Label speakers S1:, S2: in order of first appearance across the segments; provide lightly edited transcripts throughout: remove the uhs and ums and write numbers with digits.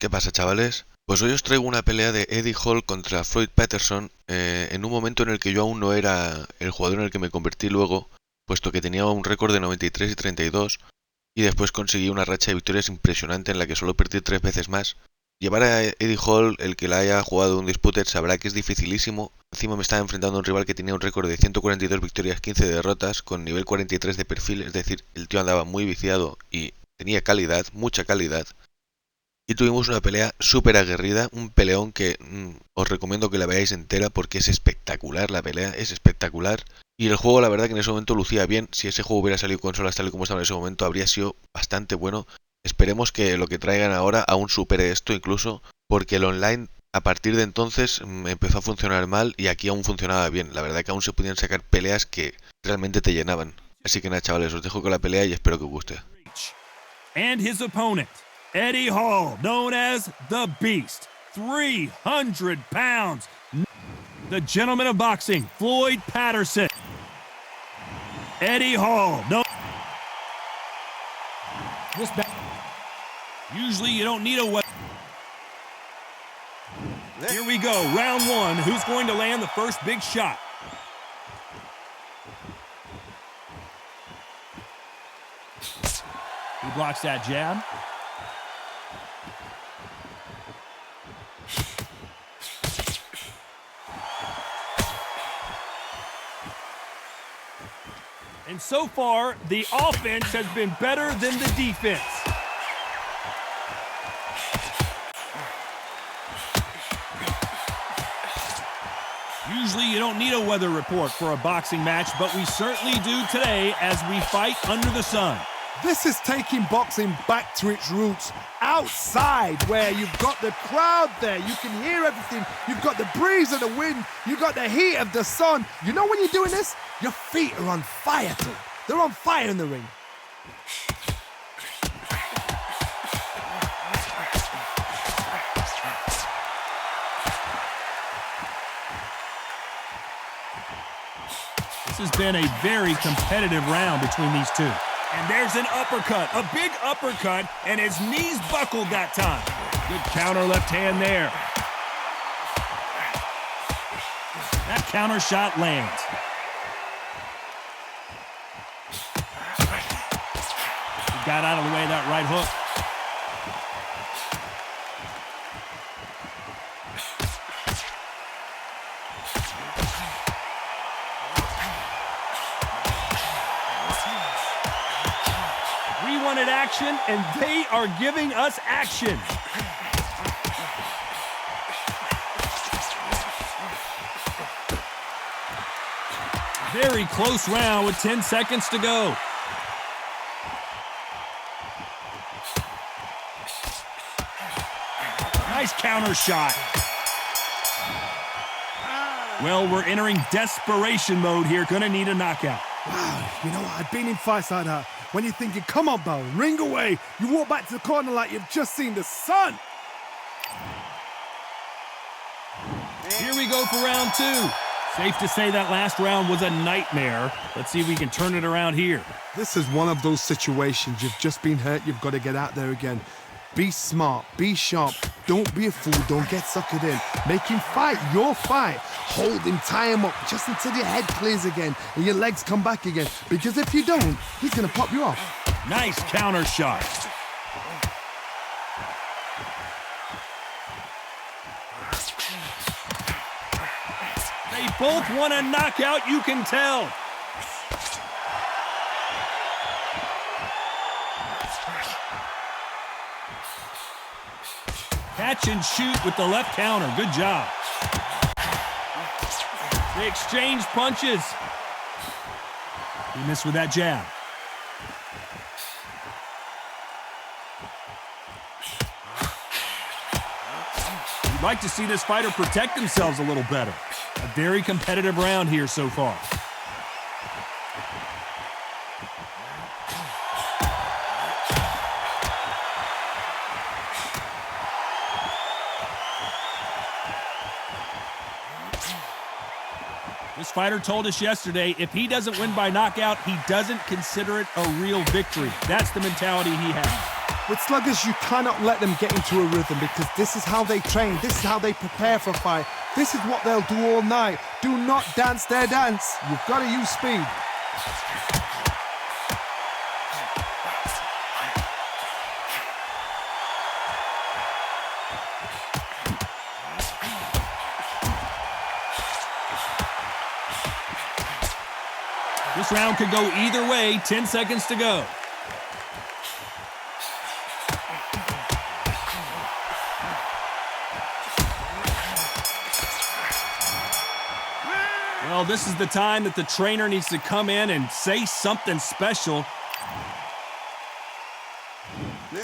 S1: ¿Qué pasa, chavales? Pues hoy os traigo una pelea de Eddie Hall contra Floyd Patterson en un momento en el que yo aún no era el jugador en el que me convertí luego, puesto que tenía un récord de 93 y 32 y después conseguí una racha de victorias impresionante en la que solo perdí 3 veces más. Llevar a Eddie Hall, el que la haya jugado Undisputed sabrá que es dificilísimo. Encima me estaba enfrentando a un rival que tenía un récord de 142 victorias, 15 derrotas, con nivel 43 de perfil, es decir, el tío andaba muy viciado y tenía calidad, mucha calidad. Y tuvimos una pelea súper aguerrida, un peleón que os recomiendo que la veáis entera porque es espectacular la pelea, es espectacular. Y el juego la verdad que en ese momento lucía bien, si ese juego hubiera salido consolas tal y como estaba en ese momento habría sido bastante bueno. Esperemos que lo que traigan ahora aún supere esto incluso, porque el online a partir de entonces empezó a funcionar mal y aquí aún funcionaba bien. La verdad que aún se podían sacar peleas que realmente te llenaban. Así que nada, chavales, os dejo con la pelea y espero que os guste.
S2: And his opponent, Eddie Hall, known as the Beast, 300 pounds. The gentleman of boxing, Floyd Patterson. Eddie Hall, no. Usually you don't need a weapon. Here we go, round one. Who's going to land the first big shot? He blocks that jab. And so far, the offense has been better than the defense. Usually you don't need a weather report for a boxing match, but we certainly do today as we fight under the sun.
S3: This is taking boxing back to its roots, outside where you've got the crowd there, you can hear everything, you've got the breeze of the wind, you've got the heat of the sun. You know when you're doing this, your feet are on fire too. They're on fire in the ring.
S2: This has been a very competitive round between these two. And there's an uppercut, a big uppercut, and his knees buckled that time. Good counter left hand there. That counter shot lands. He got out of the way of that right hook. Action, and they are giving us action. Very close round with 10 seconds to go. Nice counter shot. Well, we're entering desperation mode here. Gonna need a knockout.
S3: Wow, you know what? I've been in fights like that. When you're thinking, come on, Bo, ring away. You walk back to the corner like you've just seen the sun.
S2: Here we go for round two. Safe to say that last round was a nightmare. Let's see if we can turn it around here.
S3: This is one of those situations. You've just been hurt. You've got to get out there again. Be smart. Be sharp. Don't be a fool. Don't get suckered in. Make him fight your fight. Hold him, tie him up just until your head clears again and your legs come back again. Because if you don't, he's going to pop you off.
S2: Nice counter shot. They both want a knockout, you can tell. Catch and shoot with the left counter. Good job. They exchange punches. He missed with that jab. You'd like to see this fighter protect themselves a little better. A very competitive round here so far. This fighter told us yesterday, if he doesn't win by knockout, he doesn't consider it a real victory. That's the mentality he has.
S3: With sluggers, you cannot let them get into a rhythm because this is how they train, this is how they prepare for a fight. This is what they'll do all night. Do not dance their dance. You've got to use speed.
S2: This round could go either way. 10 seconds to go. Well, this is the time that the trainer needs to come in and say something special.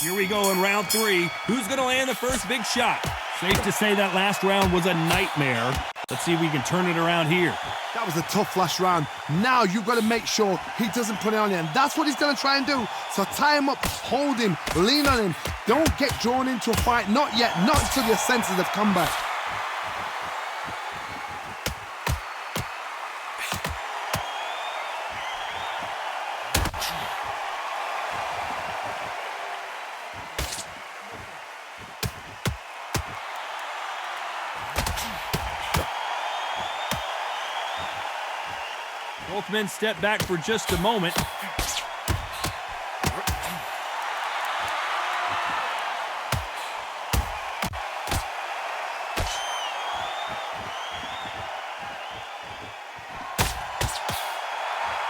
S2: Here we go in round 3. Who's going to land the first big shot? Safe to say that last round was a nightmare. Let's see if we can turn it around here.
S3: That was a tough last round. Now you've got to make sure he doesn't put it on you, and that's what he's going to try and do. So tie him up, hold him, lean on him. Don't get drawn into a fight. Not yet. Not until your senses have come back.
S2: Both men step back for just a moment.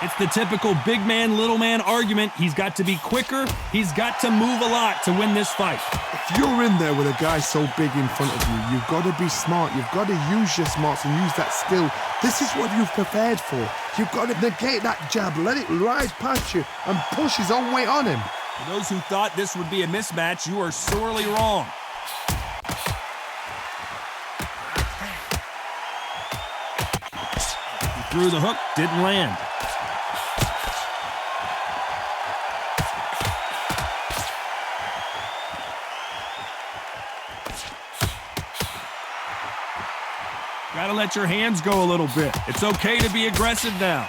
S2: It's the typical big man, little man argument. He's got to be quicker. He's got to move a lot to win this fight.
S3: If you're in there with a guy so big in front of you, you've got to be smart. You've got to use your smarts and use that skill. This is what you've prepared for. You've got to negate that jab, let it ride past you, and push his own weight on him.
S2: For those who thought this would be a mismatch, you are sorely wrong. He threw the hook, didn't land. Gotta let your hands go a little bit. It's okay to be aggressive now.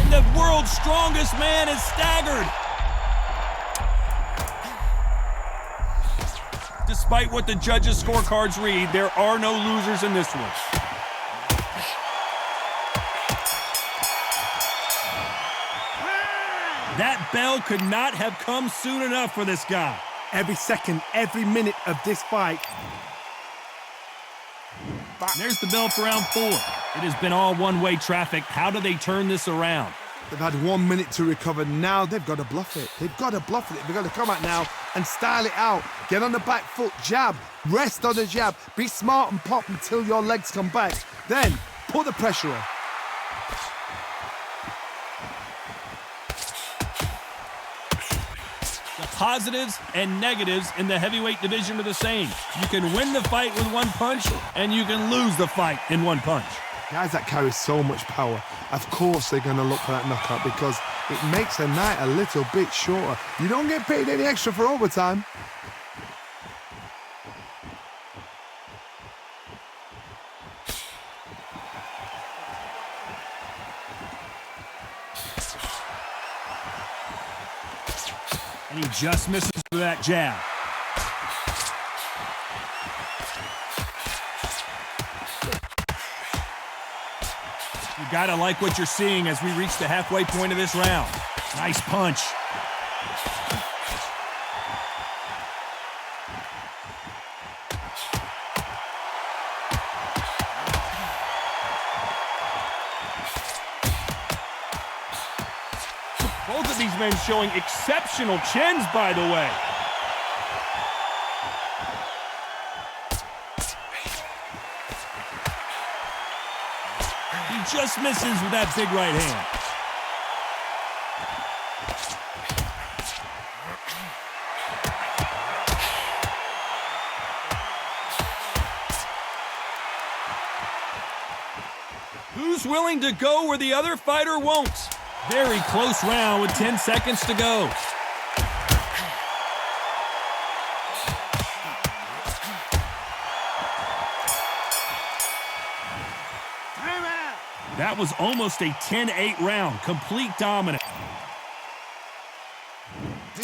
S2: And the world's strongest man is staggered. Despite what the judges' scorecards read, there are no losers in this one. That bell could not have come soon enough for this guy.
S3: Every second, every minute of this fight.
S2: There's the bell for round 4. It has been all one-way traffic. How do they turn this around?
S3: They've had 1 minute to recover. Now they've got to bluff it. They've got to bluff it. They've got to come out now and style it out. Get on the back foot, jab, rest on the jab. Be smart and pop until your legs come back. Then put the pressure on.
S2: Positives and negatives in the heavyweight division are the same. You can win the fight with one punch, and you can lose the fight in one punch.
S3: Guys that carry so much power, of course they're going to look for that knockout because it makes the night a little bit shorter. You don't get paid any extra for overtime.
S2: And he just misses with that jab. You gotta like what you're seeing as we reach the halfway point of this round. Nice punch. Both of these men showing exceptional chins, by the way. He just misses with that big right hand. Who's willing to go where the other fighter won't? Very close round with 10 seconds to go. That was almost a 10-8 round. Complete dominance.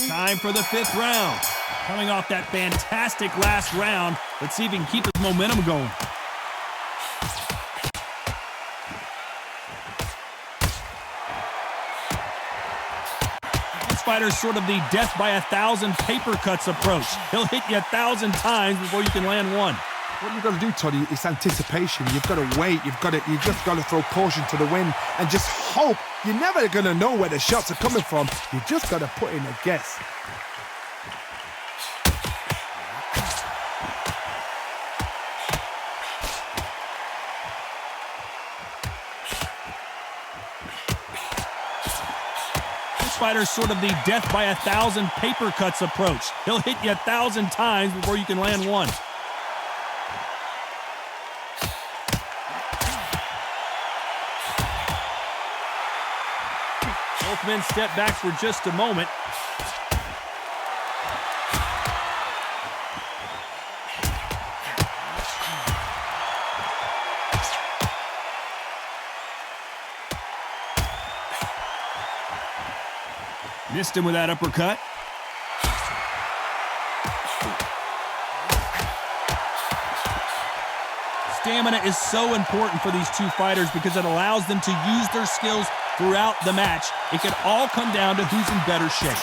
S2: Time for the 5th round. Coming off that fantastic last round, let's see if he can keep his momentum going. This fighter's sort of the death by 1,000 paper cuts approach. He'll hit you 1,000 times before you can land one.
S3: What you've got to do, Toddy, is anticipation. You've got to wait. You just got to throw caution to the wind and just hope. You're never going to know where the shots are coming from. You just got to put in a guess.
S2: This fighter's sort of the death by 1,000 paper cuts approach. He'll hit you 1,000 times before you can land one. Both men step back for just a moment. Missed him with that uppercut. Stamina is so important for these two fighters because it allows them to use their skills throughout the match. It can all come down to who's in better shape.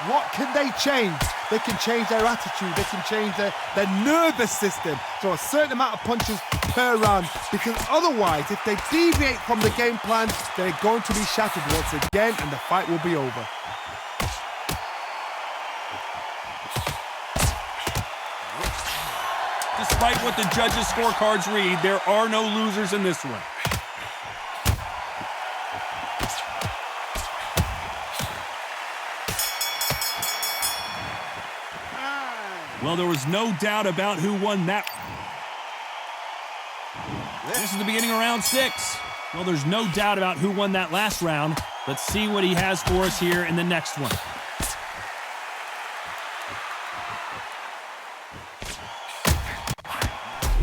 S3: What can they change? They can change their attitude. They can change their nervous system. So a certain amount of punches per round. Because otherwise, if they deviate from the game plan, they're going to be shattered once again and the fight will be over.
S2: Despite what the judges' scorecards read, there are no losers in this one. Well, there was no doubt about who won that. This is the beginning of round 6. Well, there's no doubt about who won that last round. Let's see what he has for us here in the next one.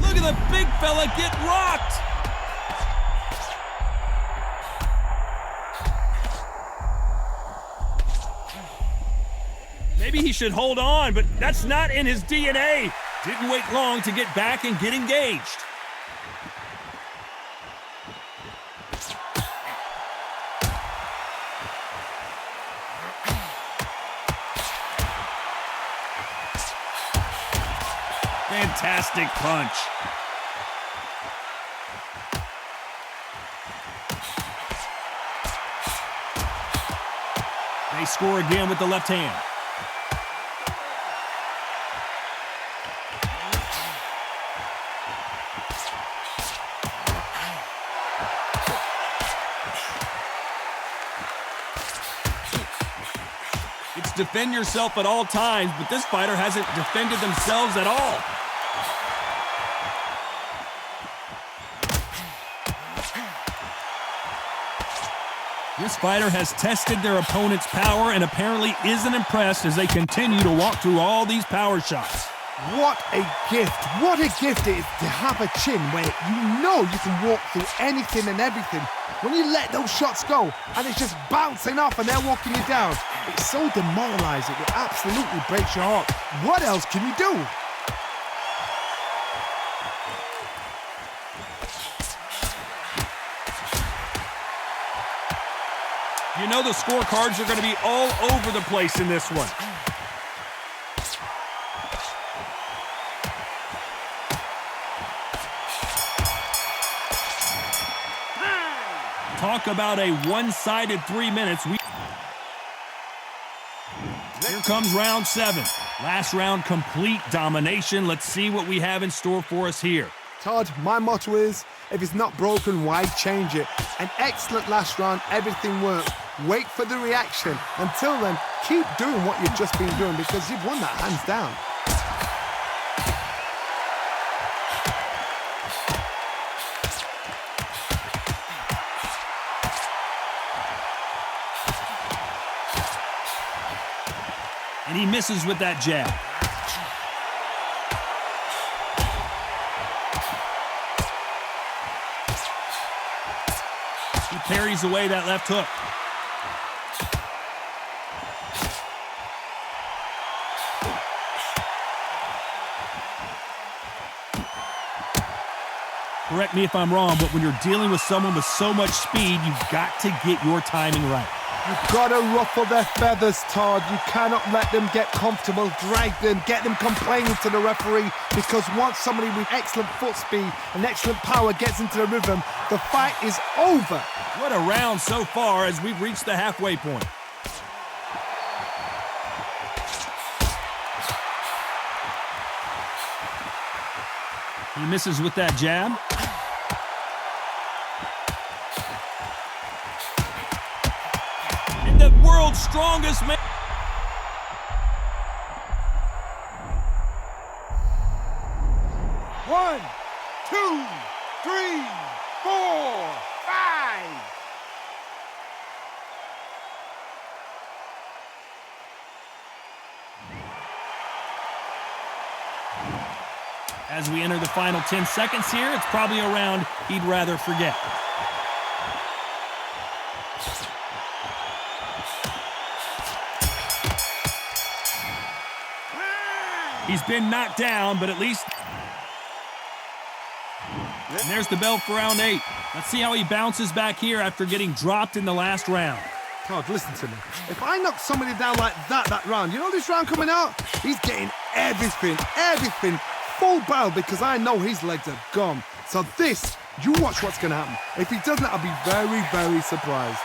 S2: Look at the big fella get rocked. Maybe he should hold on, but that's not in his DNA. Didn't wait long to get back and get engaged. Fantastic punch. They score again with the left hand. It's defend yourself at all times, but this fighter hasn't defended themselves at all. This fighter has tested their opponent's power and apparently isn't impressed as they continue to walk through all these power shots.
S3: What a gift. What a gift it is to have a chin where you know you can walk through anything and everything. When you let those shots go and it's just bouncing off and they're walking you down, it's so demoralizing. It absolutely breaks your heart. What else can you do?
S2: You know the scorecards are going to be all over the place in this one. Talk about a one-sided 3 minutes. Here comes round 7. Last round, complete domination. Let's see what we have in store for us here.
S3: Todd, my motto is, if it's not broken, why change it? An excellent last round, everything worked. Wait for the reaction. Until then, keep doing what you've just been doing because you've won that hands down.
S2: And he misses with that jab. parries away that left hook. Correct me if I'm wrong, but when you're dealing with someone with so much speed, you've got to get your timing right.
S3: You've got to ruffle their feathers, Todd. You cannot let them get comfortable, drag them, get them complaining to the referee, because once somebody with excellent foot speed and excellent power gets into the rhythm, the fight is over.
S2: What a round so far as we've reached the halfway point. He misses with that jab. And the world's strongest man.
S3: One, two, three, 4, 5.
S2: As we enter the final 10 seconds here, it's probably a round he'd rather forget. He's been knocked down, but at least... And there's the bell for round 8. Let's see how he bounces back here after getting dropped in the last round.
S3: Todd, listen to me. If I knock somebody down like that round, you know this round coming out? He's getting everything, full barrel, because I know his legs are gone. So this, you watch what's going to happen. If he doesn't, I'll be very, very surprised.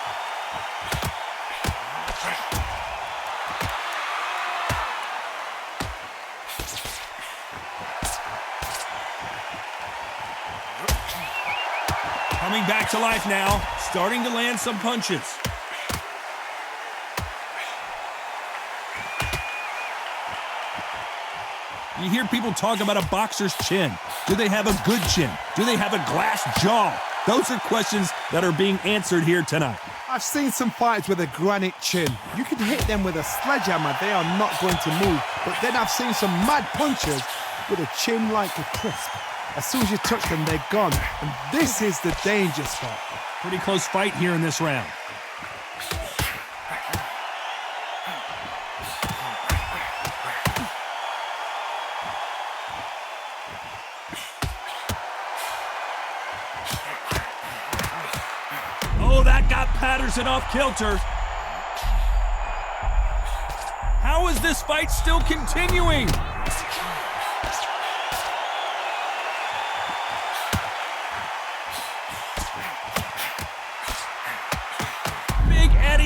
S2: Coming back to life now, starting to land some punches. You hear people talk about a boxer's chin. Do they have a good chin? Do they have a glass jaw? Those are questions that are being answered here tonight.
S3: I've seen some fighters with a granite chin. You can hit them with a sledgehammer, they are not going to move. But then I've seen some mad punchers with a chin like a crisp. As soon as you touch them, they're gone. And this is the danger spot.
S2: Pretty close fight here in this round. Oh, that got Patterson off kilter. How is this fight still continuing?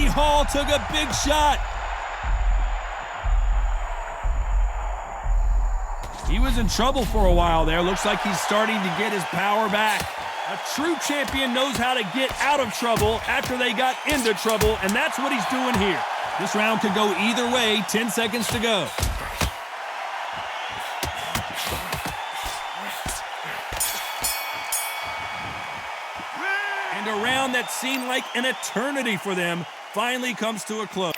S2: Hall took a big shot. He was in trouble for a while there. Looks like he's starting to get his power back. A true champion knows how to get out of trouble after they got into trouble, and that's what he's doing here. This round could go either way. 10 seconds to go. And a round that seemed like an eternity for them finally comes to a close.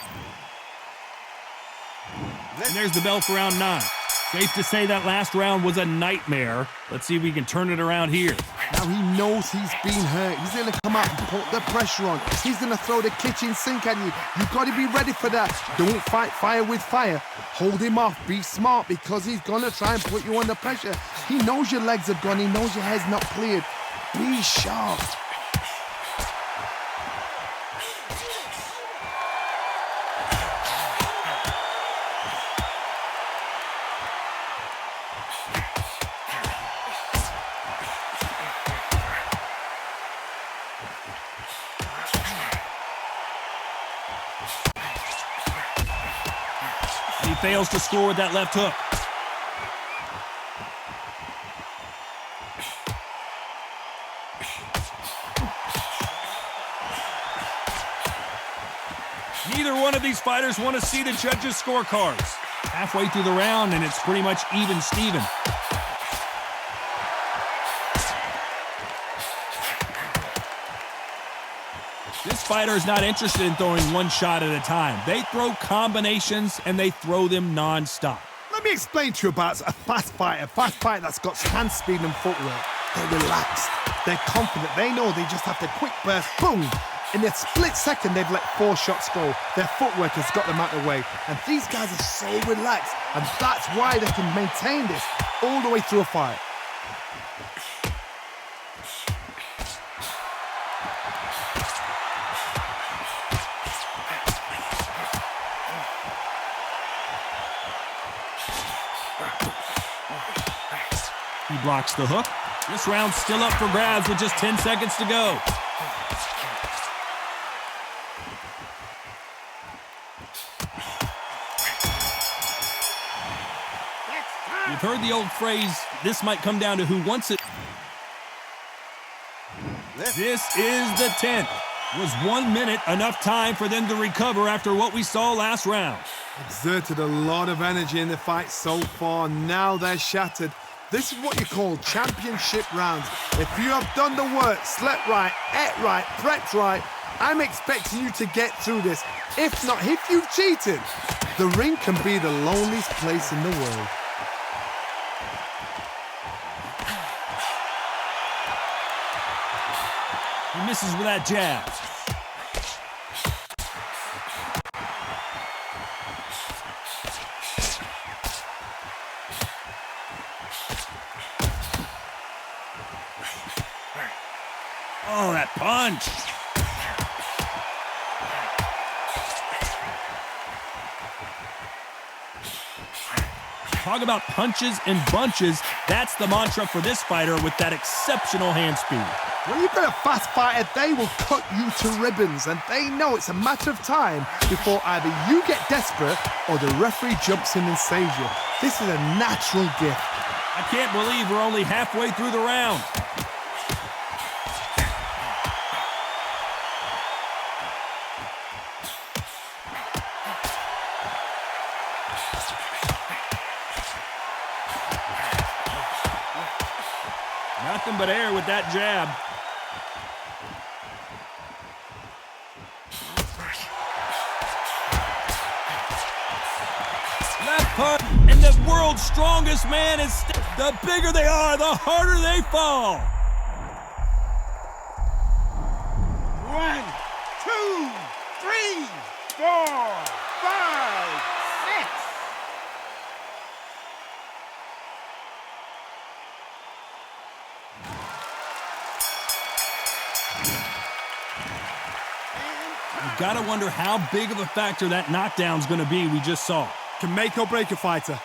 S2: And there's the bell for round 9. Safe to say that last round was a nightmare. Let's see if we can turn it around here.
S3: Now he knows he's been hurt. He's going to come out and put the pressure on. He's going to throw the kitchen sink at you. You've got to be ready for that. Don't fight fire with fire. Hold him off. Be smart, because he's going to try and put you under pressure. He knows your legs are gone. He knows your head's not cleared. Be sharp.
S2: He fails to score with that left hook. Neither one of these fighters want to see the judges' scorecards. Halfway through the round, and it's pretty much even Steven. This fighter is not interested in throwing one shot at a time. They throw combinations, and they throw them non-stop.
S3: Let me explain to you about a fast fighter that's got hand speed and footwork. They're relaxed. They're confident. They know they just have to quick burst, boom. In a split second, they've let 4 shots go. Their footwork has got them out of the way. And these guys are so relaxed. And that's why they can maintain this all the way through a fight.
S2: He blocks the hook. This round's still up for grabs with just 10 seconds to go. You've heard the old phrase, this might come down to who wants it. This is the 10th. Was 1 minute enough time for them to recover after what we saw last round?
S3: Exerted a lot of energy in the fight so far. Now they're shattered. This is what you call championship rounds. If you have done the work, slept right, ate right, prepped right, I'm expecting you to get through this. If not, if you've cheated, the ring can be the loneliest place in the world.
S2: He misses with that jab. Oh, that punch. Talk about punches and bunches. That's the mantra for this fighter with that exceptional hand speed.
S3: When you've got a fast fighter, they will cut you to ribbons, and they know it's a matter of time before either you get desperate or the referee jumps in and saves you. This is a natural gift.
S2: I can't believe we're only halfway through the round. Nothing but air with that jab. Left hook, and the world's strongest man is the bigger they are, the harder they fall.
S4: 1, 2, 3, 4, 5, 6.
S2: You gotta wonder how big of a factor that knockdown's gonna be we just saw.
S3: Can make or break a fighter.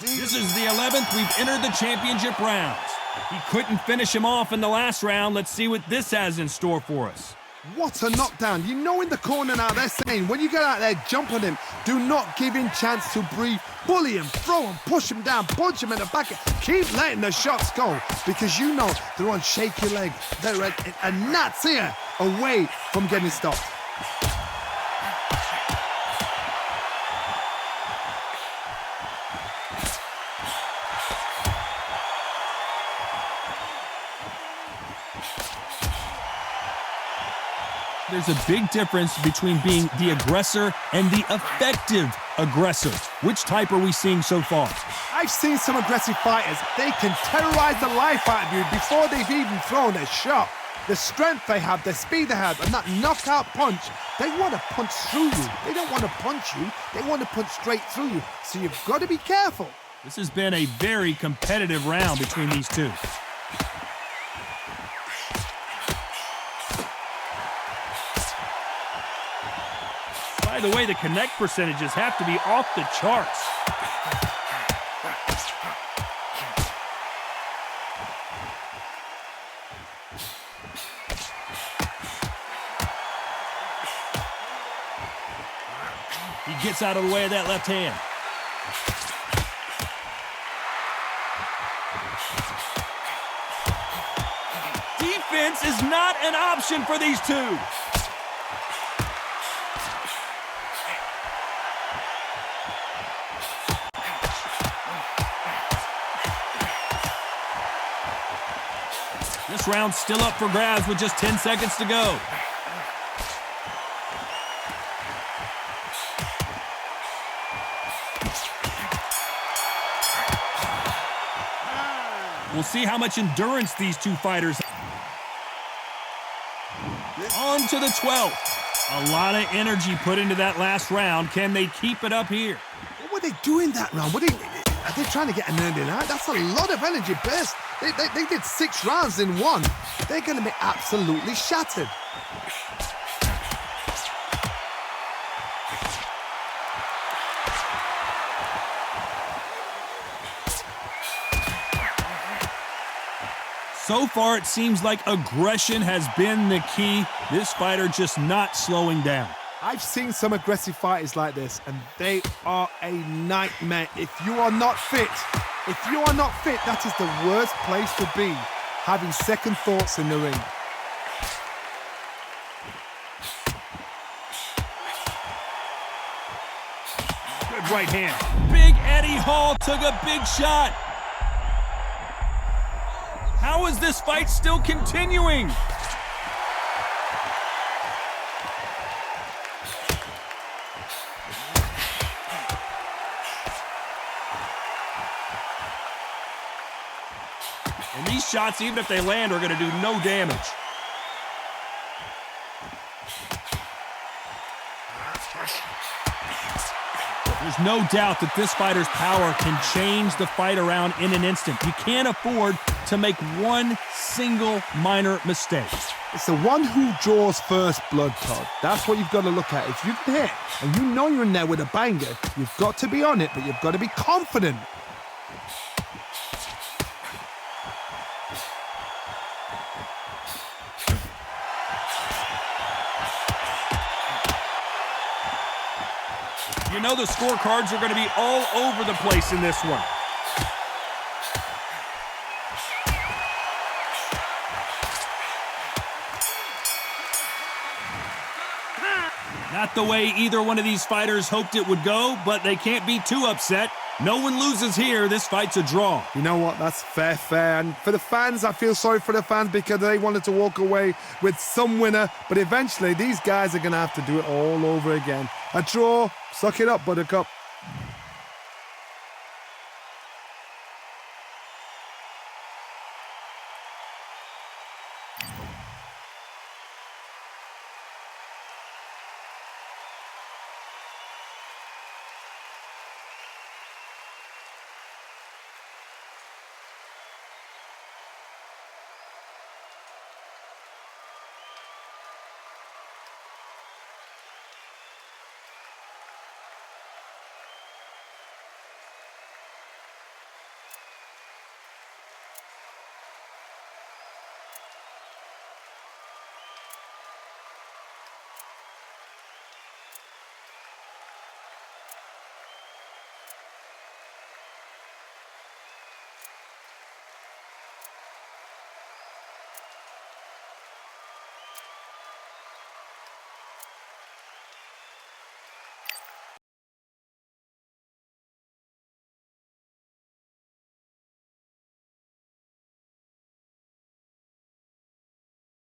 S2: This is the 11th we've entered the championship rounds. He couldn't finish him off in the last round. Let's see what this has in store for us.
S3: What a knockdown. You know in the corner now they're saying when you get out there, jump on him. Do not give him chance to breathe. Bully him, throw him, push him down, punch him in the back. Keep letting the shots go because you know they're on shaky leg. They're a gnat's ear away from getting stopped.
S2: There's a big difference between being the aggressor and the effective aggressor. Which type are we seeing so far?
S3: I've seen some aggressive fighters. They can terrorize the life out of you before they've even thrown a shot. The strength they have, the speed they have, and that knockout punch, they want to punch through you. They don't want to punch you. They want to punch straight through you. So you've got to be careful.
S2: This has been a very competitive round between these two. By the way, the connect percentages have to be off the charts. He gets out of the way of that left hand. Defense is not an option for these two. This round's still up for grabs with just 10 seconds to go. We'll see how much endurance these two fighters have. On to the 12th. A lot of energy put into that last round. Can they keep it up here?
S3: What were they doing that round? Are they trying to get an ending out? That's a lot of energy burst. They did 6 rounds in one. They're going to be absolutely shattered.
S2: So far, it seems like aggression has been the key. This fighter just not slowing down.
S3: I've seen some aggressive fighters like this, and they are a nightmare. If you are not fit, that is the worst place to be, having second thoughts in the ring.
S2: Good right hand. Big Eddie Hall took a big shot. How is this fight still continuing? And these shots, even if they land, are going to do no damage. There's no doubt that this fighter's power can change the fight around in an instant. You can't afford to make one single minor mistake.
S3: It's the one who draws first blood, Todd. That's what you've got to look at. If you can hit, and you know you're in there with a banger, you've got to be on it, but you've got to be confident.
S2: You know the scorecards are going to be all over the place in this one. Not the way either one of these fighters hoped it would go, but they can't be too upset. No one loses here. This fight's a draw.
S3: You know what? That's fair. And for the fans, I feel sorry for the fans because they wanted to walk away with some winner, but eventually these guys are going to have to do it all over again. A draw. Suck it up, Buttercup.